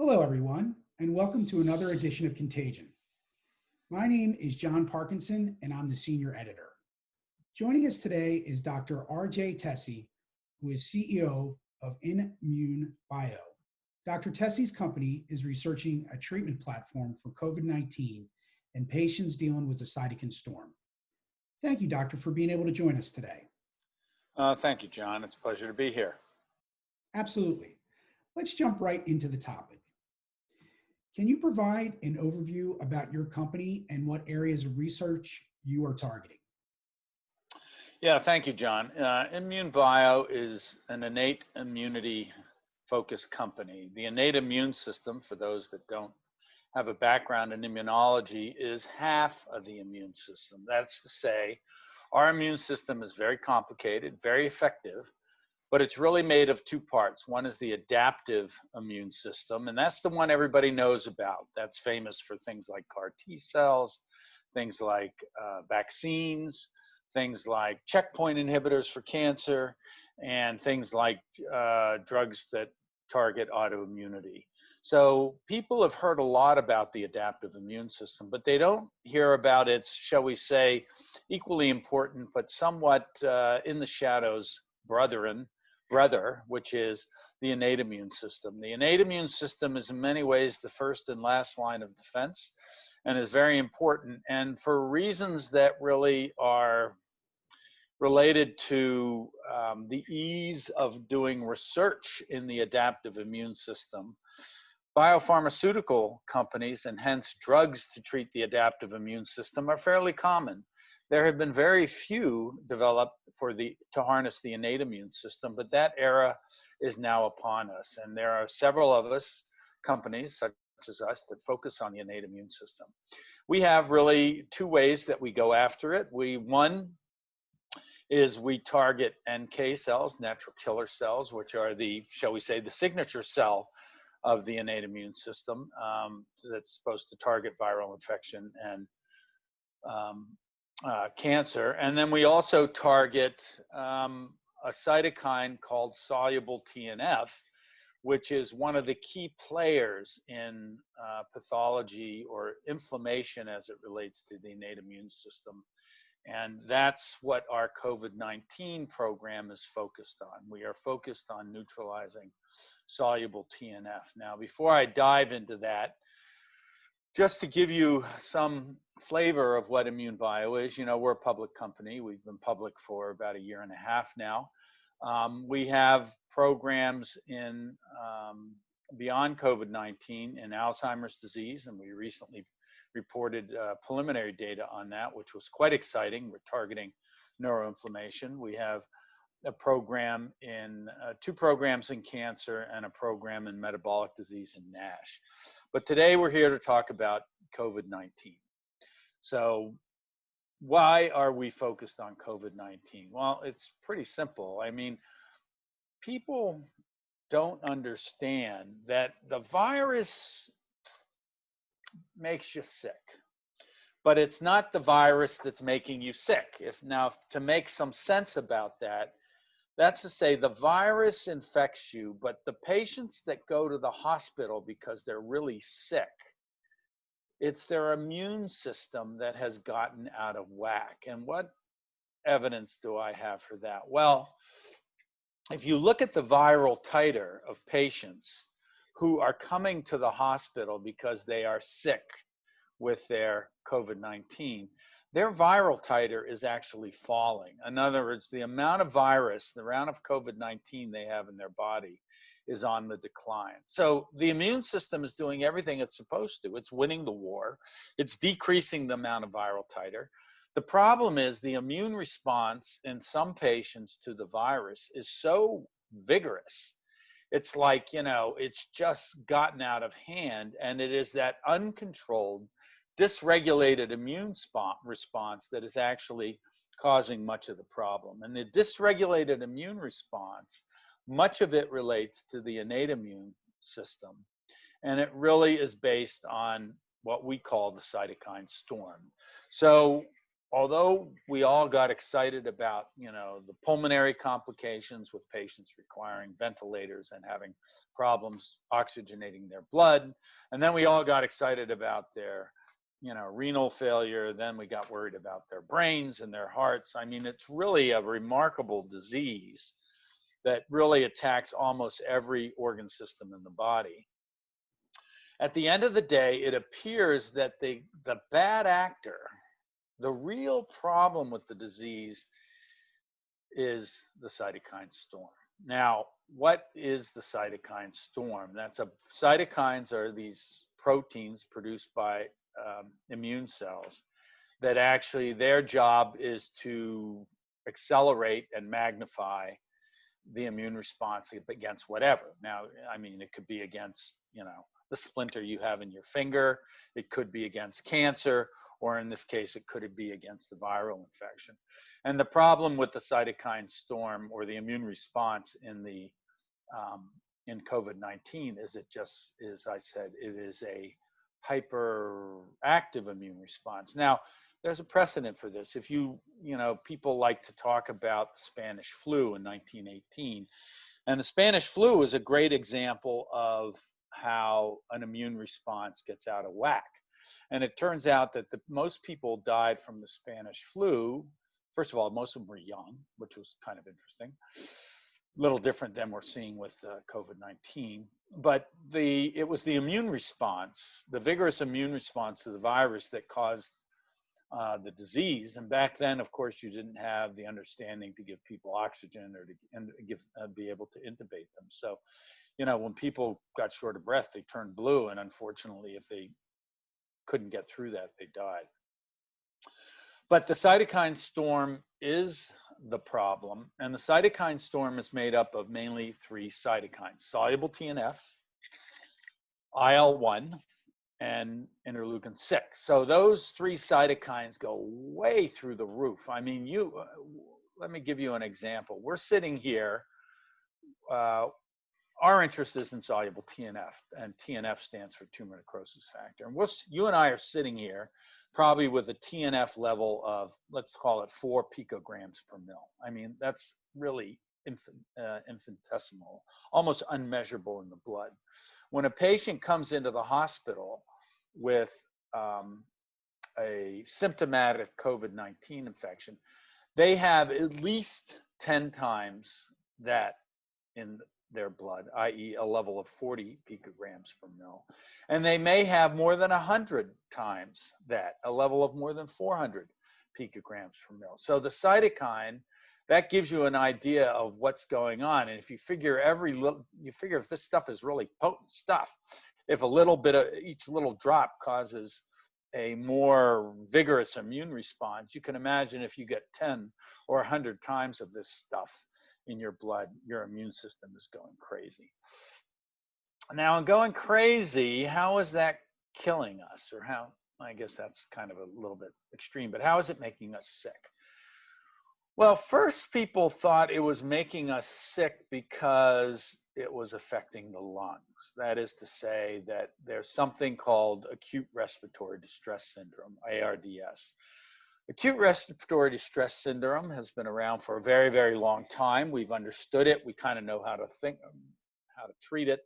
Hello, everyone, and welcome to another edition of Contagion. My name is John Parkinson, and I'm the senior editor. Joining us today is Dr. R.J. Tessie, who is CEO of Immune Bio. Dr. Tessie's company is researching a treatment platform for COVID-19 in patients dealing with the Cytokine Storm. Thank you, Doctor, for being able to join us today. Thank you, John. It's a pleasure to be here. Absolutely. Let's jump right into the topic. Can you provide an overview about your company and what areas of research you are targeting? Yeah, thank you, John. Immune Bio is an innate immunity focused company. The innate immune system, for those that don't have a background in immunology, is half of the immune system. That's to say, our immune system is very complicated, very effective, but it's really made of two parts. One is the adaptive immune system, and that's the one everybody knows about. That's famous for things like CAR T cells, things like vaccines, things like checkpoint inhibitors for cancer, and things like drugs that target autoimmunity. So people have heard a lot about the adaptive immune system, but they don't hear about its, shall we say, equally important, but somewhat in the shadows brother, which is the innate immune system. The innate immune system is in many ways the first and last line of defense and is very important. And for reasons that really are related to the ease of doing research in the adaptive immune system, biopharmaceutical companies and hence drugs to treat the adaptive immune system are fairly common. There have been very few developed to harness the innate immune system, but that era is now upon us. And there are several of us, companies such as us, that focus on the innate immune system. We have really two ways that we go after it. One is we target NK cells, natural killer cells, which are the, shall we say, the signature cell of the innate immune system that's supposed to target viral infection and cancer. And then we also target a cytokine called soluble TNF, which is one of the key players in pathology or inflammation as it relates to the innate immune system. And that's what our COVID-19 program is focused on. We are focused on neutralizing soluble TNF. Now, before I dive into that, just to give you some flavor of what Immune Bio is, you know, we're a public company. We've been public for about 1.5 years now. We have programs in beyond COVID-19 in Alzheimer's disease, and we recently reported preliminary data on that, which was quite exciting. We're targeting neuroinflammation. We have a program in, two programs in cancer and a program in metabolic disease and NASH. But today we're here to talk about COVID-19. So why are we focused on COVID-19? Well, it's pretty simple. I mean, people don't understand that the virus makes you sick, but it's not the virus that's making you sick. To make some sense about that, that's to say the virus infects you, but the patients that go to the hospital because they're really sick, it's their immune system that has gotten out of whack. And what evidence do I have for that? Well, if you look at the viral titer of patients who are coming to the hospital because they are sick with their COVID-19, their viral titer is actually falling. In other words, the amount of virus, the amount of COVID-19 they have in their body is on the decline. So the immune system is doing everything it's supposed to. It's winning the war. It's decreasing the amount of viral titer. The problem is the immune response in some patients to the virus is so vigorous. It's like, you know, it's just gotten out of hand, and it is that uncontrolled, dysregulated immune response that is actually causing much of the problem. And the dysregulated immune response, much of it relates to the innate immune system, and it really is based on what we call the cytokine storm. So although we all got excited about, the pulmonary complications with patients requiring ventilators and having problems oxygenating their blood, and then we all got excited about their, renal failure, then we got worried about their brains and their hearts. I mean, it's really a remarkable disease that really attacks almost every organ system in the body. At the end of the day, it appears that the bad actor, the real problem with the disease, is the cytokine storm. Now, what is the cytokine storm? Cytokines are these proteins produced by immune cells that actually their job is to accelerate and magnify the immune response against whatever. Now, I mean, it could be against, the splinter you have in your finger. It could be against cancer, or in this case, it could be against the viral infection. And the problem with the cytokine storm or the immune response in COVID-19 is it just, as I said, it is a hyperactive immune response. Now, there's a precedent for this. If people like to talk about the Spanish flu in 1918, and the Spanish flu is a great example of how an immune response gets out of whack. And it turns out that most people died from the Spanish flu. First of all, most of them were young, which was kind of interesting. A little different than we're seeing with COVID-19. But it was the immune response, the vigorous immune response to the virus that caused the disease. And back then, of course, you didn't have the understanding to give people oxygen or to be able to intubate them. So, when people got short of breath, they turned blue. And unfortunately, if they couldn't get through that, they died. But the cytokine storm is the problem. And the cytokine storm is made up of mainly 3 cytokines: soluble TNF, IL-1, and interleukin 6. So those 3 cytokines go way through the roof. I mean, let me give you an example. We're sitting here, our interest is in soluble TNF, and TNF stands for tumor necrosis factor. And you and I are sitting here probably with a TNF level of, let's call it 4 picograms per mil. I mean, that's really infinitesimal, almost unmeasurable in the blood. When a patient comes into the hospital with a symptomatic COVID-19 infection, they have at least 10 times that in their blood, i.e. a level of 40 picograms per mil. And they may have more than 100 times that, a level of more than 400 picograms per mil. So the cytokine, that gives you an idea of what's going on. And if you figure if this stuff is really potent stuff, if a little bit of each little drop causes a more vigorous immune response, you can imagine if you get 10 or 100 times of this stuff in your blood, your immune system is going crazy. Now, in going crazy, how is that killing us? Or how, I guess that's kind of a little bit extreme, but how is it making us sick? Well, first people thought it was making us sick because it was affecting the lungs. That is to say that there's something called acute respiratory distress syndrome, ARDS. Acute respiratory distress syndrome has been around for a very, very long time. We've understood it. We kind of know how to treat it.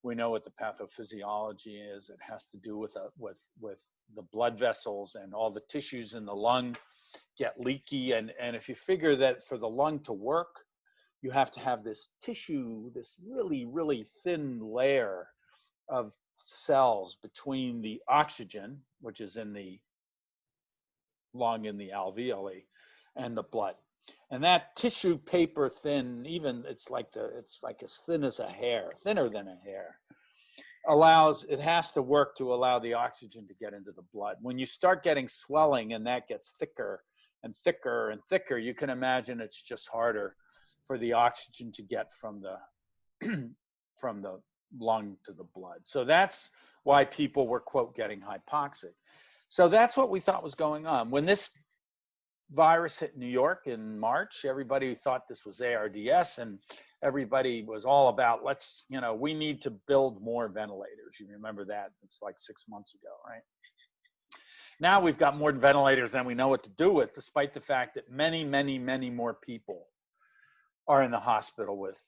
We know what the pathophysiology is. It has to do with the blood vessels, and all the tissues in the lung get leaky. And if you figure that for the lung to work, you have to have this tissue, this really, really thin layer of cells between the oxygen, which is in the lung in the alveoli, and the blood. And that tissue paper thin, even it's like as thin as a hair, thinner than a hair, it has to work to allow the oxygen to get into the blood. When you start getting swelling and that gets thicker and thicker and thicker, you can imagine it's just harder for the oxygen to get from the from the lung to the blood. So that's why people were, quote, getting hypoxic. So that's what we thought was going on. When this virus hit New York in March, everybody thought this was ARDS, and everybody was all about, we need to build more ventilators. You remember that? It's like 6 months ago, right? Now we've got more ventilators than we know what to do with, despite the fact that many, many, many more people are in the hospital with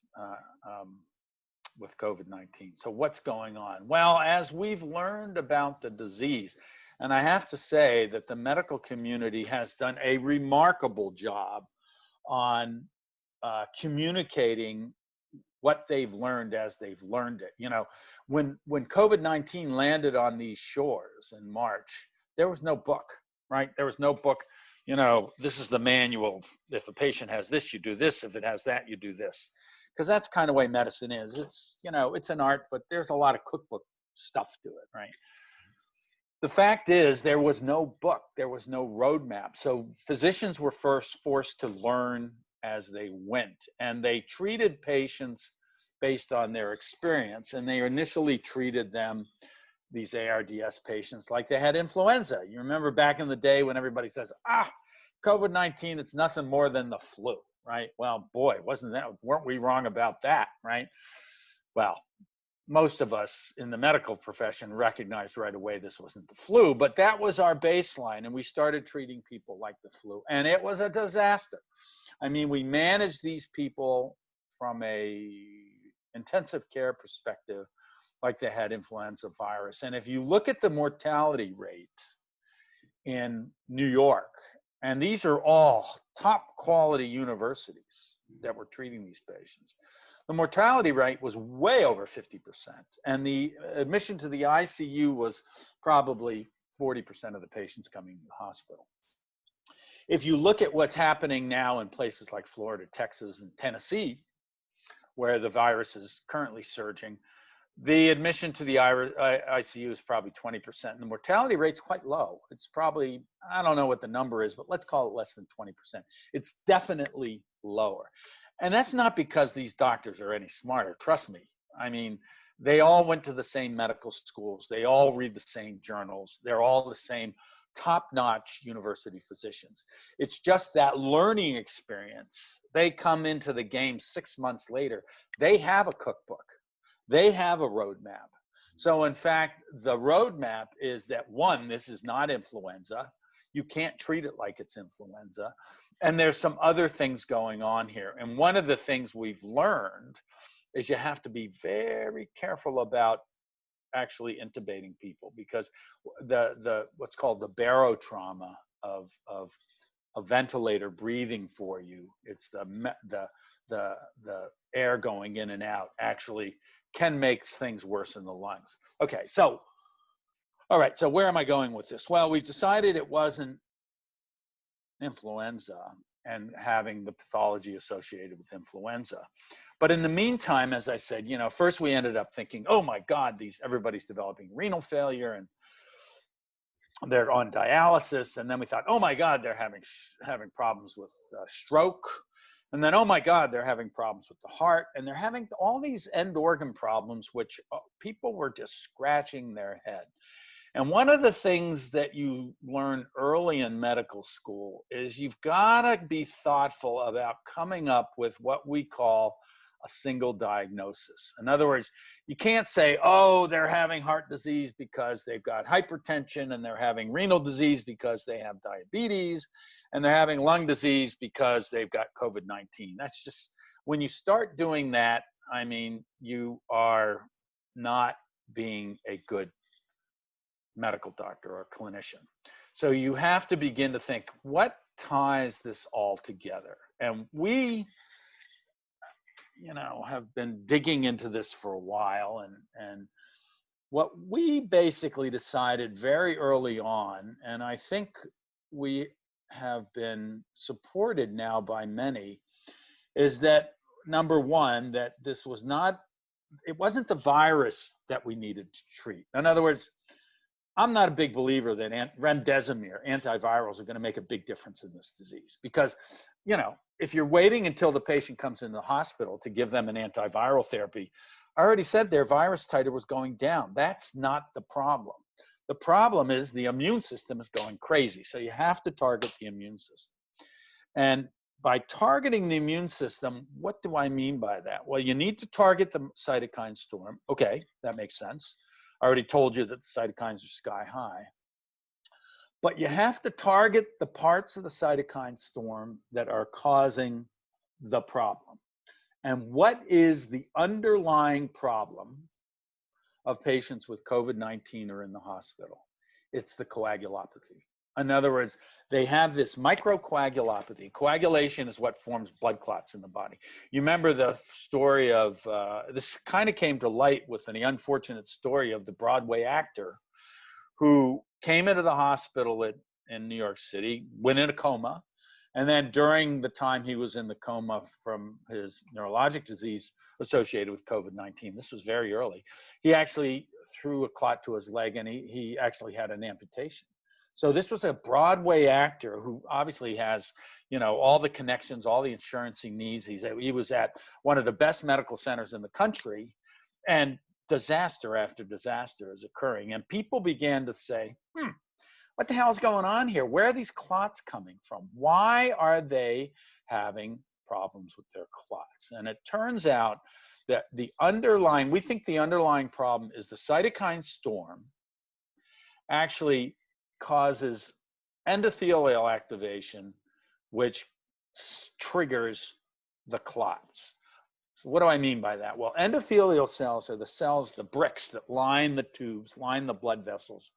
COVID-19. So what's going on? Well, as we've learned about the disease, and I have to say that the medical community has done a remarkable job on communicating what they've learned as they've learned it. You know, when COVID-19 landed on these shores in March, there was no book, right? There was no book, you know, this is the manual. If a patient has this, you do this. If it has that, you do this. Because that's kind of the way medicine is. It's, you know, it's an art, but there's a lot of cookbook stuff to it, right? The fact is, there was no book, there was no roadmap. So physicians were first forced to learn as they went, and they treated patients based on their experience. And they initially treated them, these ARDS patients, like they had influenza. You remember back in the day when everybody says, COVID-19, it's nothing more than the flu, right? Well, boy, weren't we wrong about that, right? Well, most of us in the medical profession recognized right away this wasn't the flu, but that was our baseline, and we started treating people like the flu, and it was a disaster. I mean, we managed these people from a intensive care perspective like they had influenza virus. And if you look at the mortality rate in New York, and these are all top quality universities that were treating these patients, the mortality rate was way over 50%. And the admission to the ICU was probably 40% of the patients coming to the hospital. If you look at what's happening now in places like Florida, Texas, and Tennessee, where the virus is currently surging, the admission to the ICU is probably 20%, and the mortality rate's quite low. It's probably, I don't know what the number is, but let's call it less than 20%. It's definitely lower. And that's not because these doctors are any smarter, trust me. I mean, they all went to the same medical schools. They all read the same journals. They're all the same top-notch university physicians. It's just that learning experience. They come into the game 6 months later. They have a cookbook. They have a roadmap. So in fact, the roadmap is that, one, this is not influenza. You can't treat it like it's influenza. And there's some other things going on here. And one of the things we've learned is you have to be very careful about actually intubating people, because the what's called the barotrauma of a ventilator breathing for you, it's the air going in and out, actually can make things worse in the lungs. Okay, so all right, so where am I going with this? Well, we've decided it wasn't influenza and having the pathology associated with influenza. But in the meantime, as I said, you know, first we ended up thinking, oh my God, everybody's developing renal failure and they're on dialysis. And then we thought, oh my God, they're having problems with stroke. And then, oh my God, they're having problems with the heart. And they're having all these end organ problems, which people were just scratching their head. And one of the things that you learn early in medical school is you've got to be thoughtful about coming up with what we call a single diagnosis. In other words, you can't say, oh, they're having heart disease because they've got hypertension, and they're having renal disease because they have diabetes, and they're having lung disease because they've got COVID-19. That's just, when you start doing that, I mean, you are not being a good medical doctor or clinician. So you have to begin to think, what ties this all together? And we, you know, have been digging into this for a while, and what we basically decided very early on, and I think we have been supported now by many, is that number one, that this was not, it wasn't the virus that we needed to treat. In other words, I'm not a big believer that remdesivir, antivirals, are going to make a big difference in this disease, because, you know, if you're waiting until the patient comes into the hospital to give them an antiviral therapy, I already said their virus titer was going down. That's not the problem. The problem is the immune system is going crazy. So you have to target the immune system. And by targeting the immune system, what do I mean by that? Well, you need to target the cytokine storm. Okay, that makes sense. I already told you that the cytokines are sky high. But you have to target the parts of the cytokine storm that are causing the problem. And what is the underlying problem of patients with COVID-19 or in the hospital? It's the coagulopathy. In other words, they have this microcoagulopathy. Coagulation is what forms blood clots in the body. You remember the story of, this kind of came to light with the unfortunate story of the Broadway actor who came into the hospital in New York City, went in a coma, and then during the time he was in the coma from his neurologic disease associated with COVID-19, this was very early, he actually threw a clot to his leg and he actually had an amputation. So this was a Broadway actor who obviously has, you know, all the connections, all the insurance he needs. He was at one of the best medical centers in the country, and disaster after disaster is occurring. And people began to say, what the hell is going on here? Where are these clots coming from? Why are they having problems with their clots? And it turns out that we think the underlying problem is the cytokine storm actually causes endothelial activation, which triggers the clots. So what do I mean by that? Well, endothelial cells are the cells, the bricks that line the tubes, line the blood vessels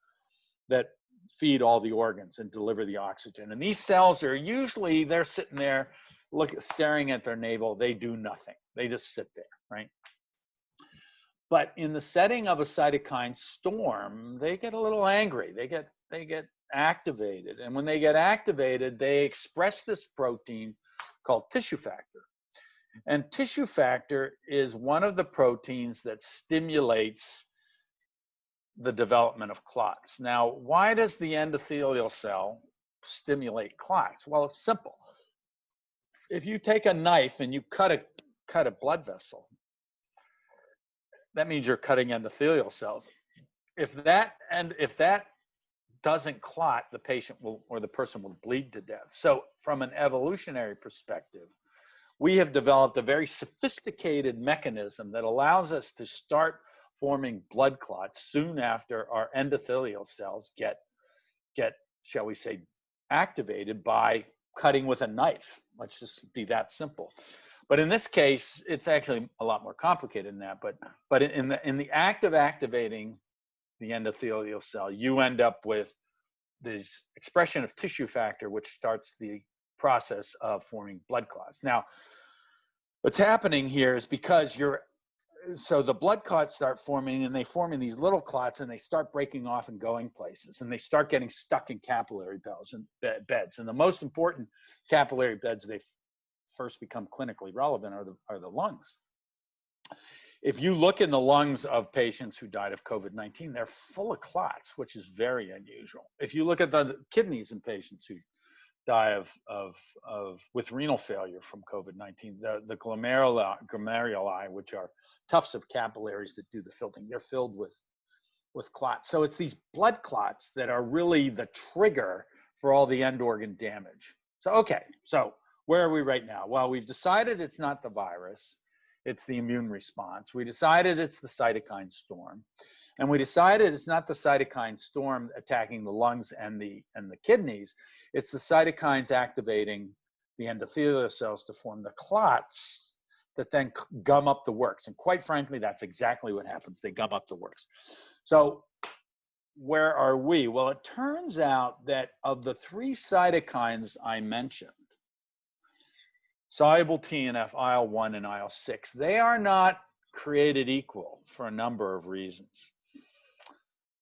that feed all the organs and deliver the oxygen. And these cells are usually, they're sitting there staring at their navel. They do nothing. They just sit there, right? But in the setting of a cytokine storm, they get a little angry. They get activated. And when they get activated, they express this protein called tissue factor. And tissue factor is one of the proteins that stimulates the development of clots. Now, why does the endothelial cell stimulate clots? Well, it's simple. If you take a knife and you cut a blood vessel, that means you're cutting endothelial cells. If that doesn't clot, the patient will, or the person will bleed to death. So from an evolutionary perspective, we have developed a very sophisticated mechanism that allows us to start forming blood clots soon after our endothelial cells get, shall we say, activated by cutting with a knife. Let's just be that simple. But in this case, it's actually a lot more complicated than that. But in the act of activating the endothelial cell, you end up with this expression of tissue factor, which starts the process of forming blood clots. Now, what's happening here is because so the blood clots start forming, and they form in these little clots, and they start breaking off and going places, and they start getting stuck in capillary beds. And the most important capillary beds they first become clinically relevant are the lungs. If you look in the lungs of patients who died of COVID-19, they're full of clots, which is very unusual. If you look at the kidneys in patients who die with renal failure from COVID-19, the glomeruli, which are tufts of capillaries that do the filtering, they're filled with clots. So it's these blood clots that are really the trigger for all the end organ damage. So, okay, so where are we right now? Well, we've decided it's not the virus, it's the immune response. We decided it's the cytokine storm. And we decided it's not the cytokine storm attacking the lungs and the kidneys, it's the cytokines activating the endothelial cells to form the clots that then gum up the works. And quite frankly, that's exactly what happens. They gum up the works. So where are we? Well, it turns out that of the 3 cytokines I mentioned, soluble TNF, IL-1, and IL-6, they are not created equal for a number of reasons.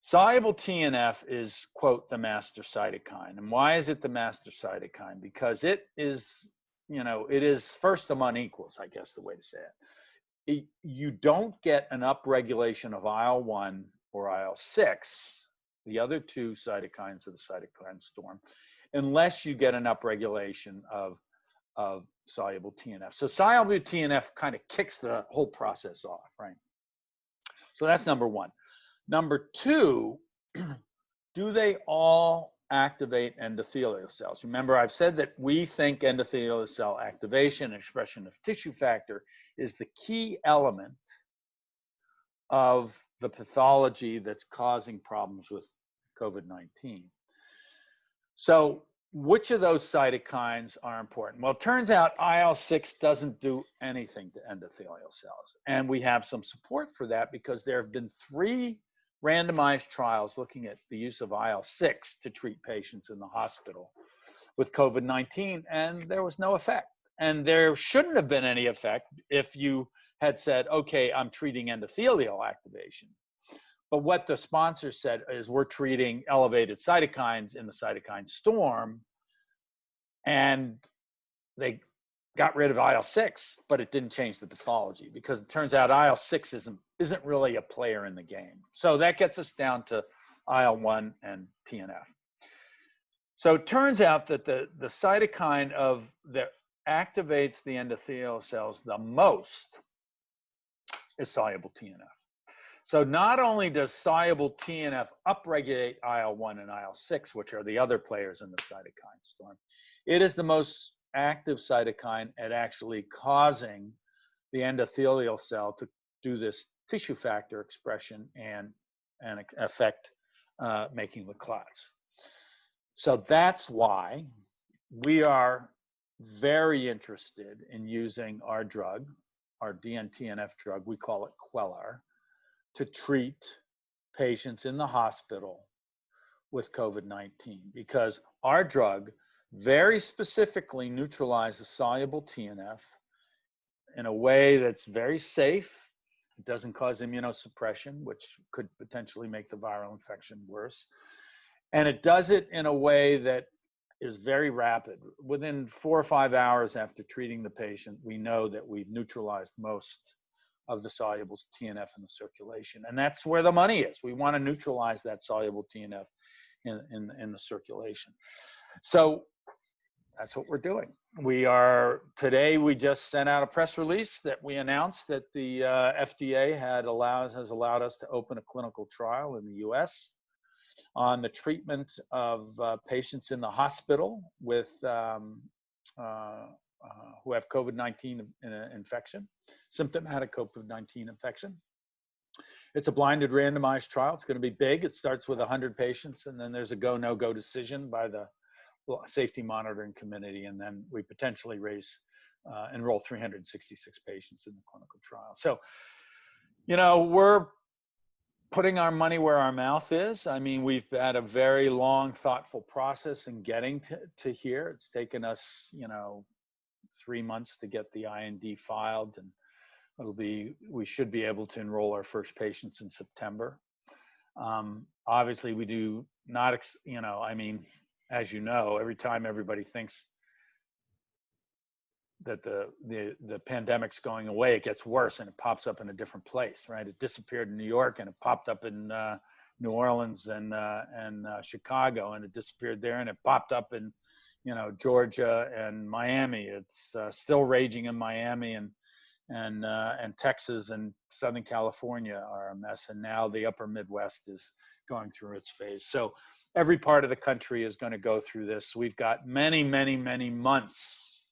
Soluble TNF is, quote, the master cytokine. And why is it the master cytokine? Because it is, it is first among equals, I guess the way to say it. You don't get an upregulation of IL-1 or IL-6, the other 2 cytokines of the cytokine storm, unless you get an upregulation of soluble TNF. So soluble TNF kind of kicks the whole process off, right? So that's number 1. Number 2, do they all activate endothelial cells? Remember, I've said that we think endothelial cell activation and expression of tissue factor is the key element of the pathology that's causing problems with COVID-19. So which of those cytokines are important? Well, it turns out IL-6 doesn't do anything to endothelial cells. And we have some support for that because there have been 3 randomized trials looking at the use of IL-6 to treat patients in the hospital with COVID-19, and there was no effect. And there shouldn't have been any effect if you had said, okay, I'm treating endothelial activation. But what the sponsor said is we're treating elevated cytokines in the cytokine storm, and they got rid of IL-6, but it didn't change the pathology because it turns out IL-6 isn't really a player in the game. So that gets us down to IL-1 and TNF. So it turns out that the cytokine that activates the endothelial cells the most is soluble TNF. So not only does soluble TNF upregulate IL-1 and IL-6, which are the other players in the cytokine storm, it is the most active cytokine at actually causing the endothelial cell to do this tissue factor expression and affect making the clots. So that's why we are very interested in using our drug, our DNTNF drug, we call it Quellar, to treat patients in the hospital with COVID-19, because our drug very specifically neutralizes soluble TNF in a way that's very safe. It doesn't cause immunosuppression, which could potentially make the viral infection worse. And it does it in a way that is very rapid. Within 4 or 5 hours after treating the patient, we know that we've neutralized most of the soluble TNF in the circulation. And that's where the money is. We want to neutralize that soluble TNF in the circulation. So that's what we're doing. Today we just sent out a press release that we announced that the FDA has allowed us to open a clinical trial in the US on the treatment of patients in the hospital with who have COVID-19 infection, symptomatic COVID-19 infection. It's a blinded randomized trial. It's going to be big. It starts with 100 patients, and then there's a go, no go decision by the safety monitoring committee, and then we potentially enroll 366 patients in the clinical trial. So, we're putting our money where our mouth is. I mean, we've had a very long, thoughtful process in getting to here. It's taken us, 3 months to get the IND filed, and we should be able to enroll our first patients in September. Obviously, we do not, as you know, every time everybody thinks that the pandemic's going away, it gets worse and it pops up in a different place, right? It disappeared in New York and it popped up in New Orleans and Chicago, and it disappeared there and it popped up in, Georgia and Miami. It's still raging in Miami, and Texas and Southern California are a mess. And now the upper Midwest is going through its phase. So every part of the country is going to go through this. We've got many, many, many months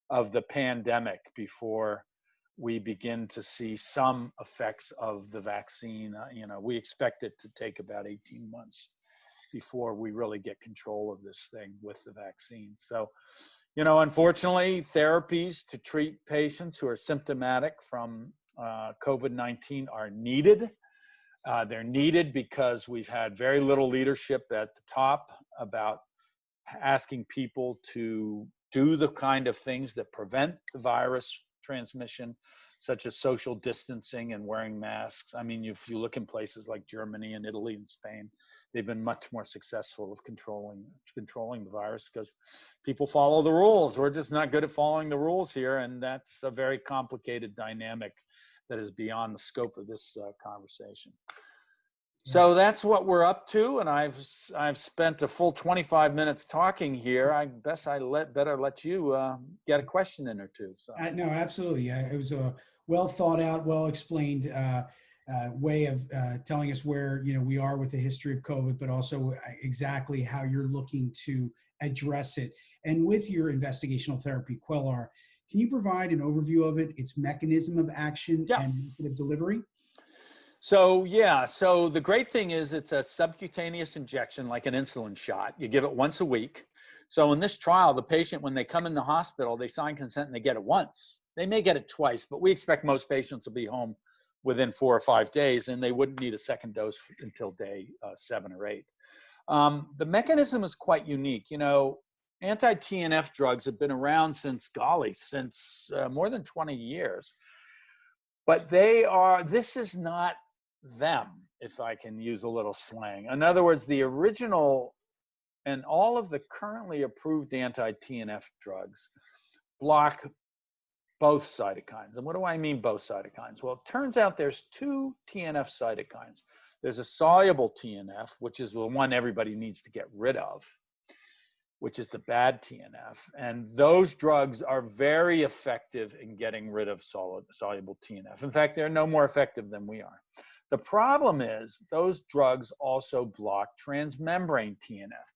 of the pandemic before we begin to see some effects of the vaccine. We expect it to take about 18 months before we really get control of this thing with the vaccine. So, unfortunately, therapies to treat patients who are symptomatic from COVID-19 are needed. They're needed because we've had very little leadership at the top about asking people to do the kind of things that prevent the virus transmission, such as social distancing and wearing masks. I mean, if you look in places like Germany and Italy and Spain, they've been much more successful with controlling the virus because people follow the rules. We're just not good at following the rules here, and that's a very complicated dynamic that is beyond the scope of this conversation. So that's what we're up to, and I've spent a full 25 minutes talking here. I guess better let you get a question in or two. So. No, absolutely. It was a well thought out, well explained way of telling us where we are with the history of COVID, but also exactly how you're looking to address it. And with your investigational therapy, Quellar, can you provide an overview of it, its mechanism of action, and method of delivery? So yeah, so the great thing is it's a subcutaneous injection like an insulin shot. You give it once a week. So in this trial, the patient, when they come in the hospital, they sign consent and they get it once. They may get it twice, but we expect most patients will be home within 4 or 5 days, and they wouldn't need a second dose until day 7 or 8. The mechanism is quite unique. You know, anti-TNF drugs have been around since, golly, since more than 20 years. But this is not them, if I can use a little slang. In other words, the original and all of the currently approved anti-TNF drugs block both cytokines. And what do I mean both cytokines? Well, it turns out there's 2 TNF cytokines. There's a soluble TNF, which is the one everybody needs to get rid of, which is the bad TNF. And those drugs are very effective in getting rid of soluble TNF. In fact, they're no more effective than we are. The problem is those drugs also block transmembrane TNF.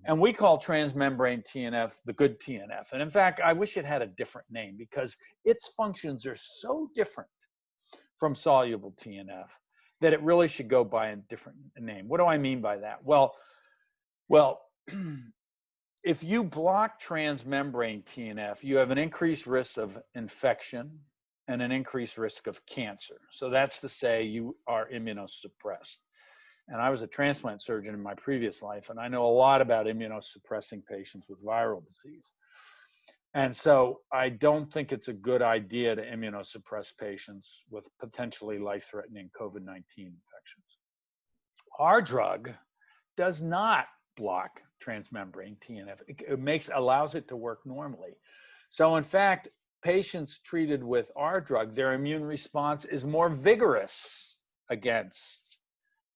And we call transmembrane TNF the good TNF. And in fact, I wish it had a different name because its functions are so different from soluble TNF that it really should go by a different name. What do I mean by that? Well, if you block transmembrane TNF, you have an increased risk of infection and an increased risk of cancer. So that's to say you are immunosuppressed. And I was a transplant surgeon in my previous life, and I know a lot about immunosuppressing patients with viral disease. And so I don't think it's a good idea to immunosuppress patients with potentially life-threatening COVID-19 infections. Our drug does not block transmembrane TNF. It allows it to work normally. So in fact, patients treated with our drug, their immune response is more vigorous against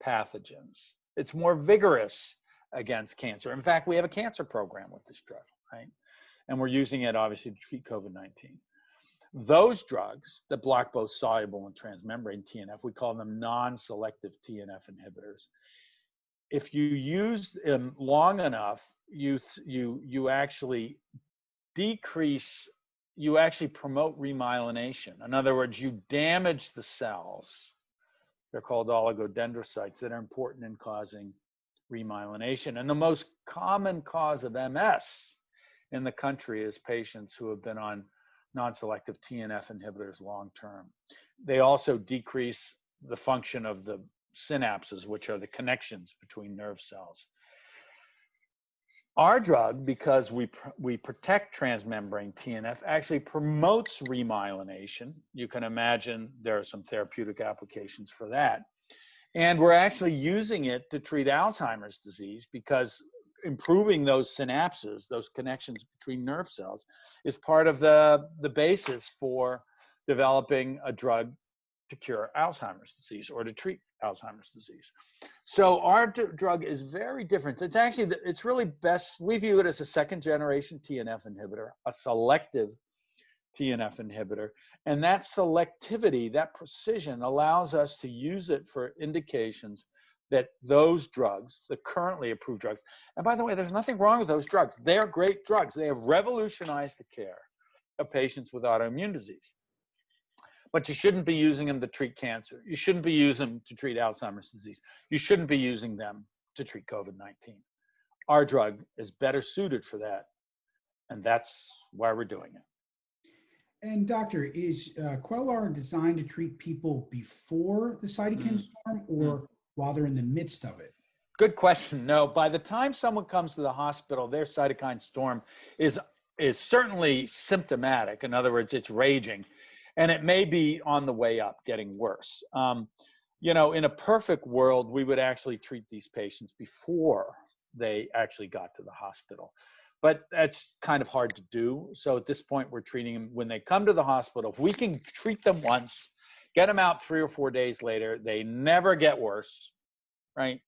pathogens. It's more vigorous against cancer. In fact, we have a cancer program with this drug, right? And we're using it obviously to treat COVID-19. Those drugs that block both soluble and transmembrane TNF, we call them non-selective TNF inhibitors. If you use them long enough, you actually promote remyelination. In other words, you damage the cells. They're called oligodendrocytes that are important in causing remyelination. And the most common cause of MS in the country is patients who have been on non-selective TNF inhibitors long term. They also decrease the function of the synapses, which are the connections between nerve cells. Our drug, because we protect transmembrane TNF, actually promotes remyelination. You can imagine there are some therapeutic applications for that. And we're actually using it to treat Alzheimer's disease because improving those synapses, those connections between nerve cells, is part of the basis for developing a drug to cure Alzheimer's disease or to treat Alzheimer's disease. So our drug is very different. It's really best, we view it as a second generation TNF inhibitor, a selective TNF inhibitor. And that selectivity, that precision allows us to use it for indications that those drugs, the currently approved drugs, and by the way, there's nothing wrong with those drugs. They're great drugs. They have revolutionized the care of patients with autoimmune disease. But you shouldn't be using them to treat cancer. You shouldn't be using them to treat Alzheimer's disease. You shouldn't be using them to treat COVID-19. Our drug is better suited for that, and that's why we're doing it. And doctor, is Quellar designed to treat people before the cytokine storm or while they're in the midst of it? Good question. No, by the time someone comes to the hospital, their cytokine storm is certainly symptomatic. In other words, it's raging. And it may be on the way up, getting worse. In a perfect world, we would actually treat these patients before they actually got to the hospital. But that's kind of hard to do. So at this point, we're treating them when they come to the hospital. If we can treat them once, get them out 3 or 4 days later, they never get worse, right?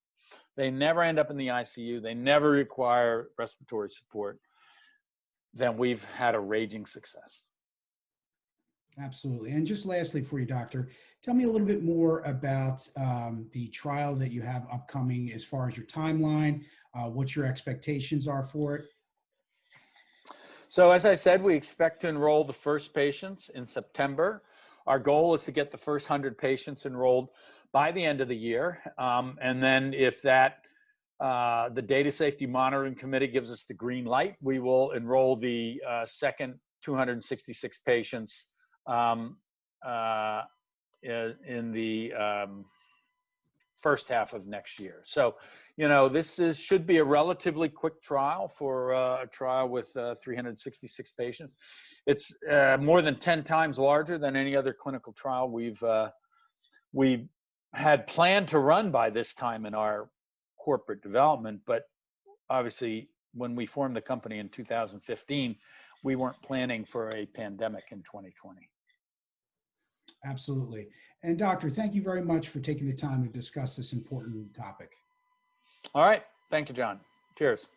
They never end up in the ICU. They never require respiratory support. Then we've had a raging success. Absolutely. And just lastly for you, doctor, tell me a little bit more about the trial that you have upcoming as far as your timeline, what your expectations are for it. So as I said, we expect to enroll the first patients in September. Our goal is to get the first 100 patients enrolled by the end of the year. And then if that the Data Safety Monitoring Committee gives us the green light, we will enroll the second 266 patients in the first half of next year. So, you know, should be a relatively quick trial for a trial with 366 patients. It's more than 10 times larger than any other clinical trial we've had planned to run by this time in our corporate development, but obviously when we formed the company in 2015, we weren't planning for a pandemic in 2020. Absolutely. And Doctor, thank you very much for taking the time to discuss this important topic. All right. Thank you, John. Cheers.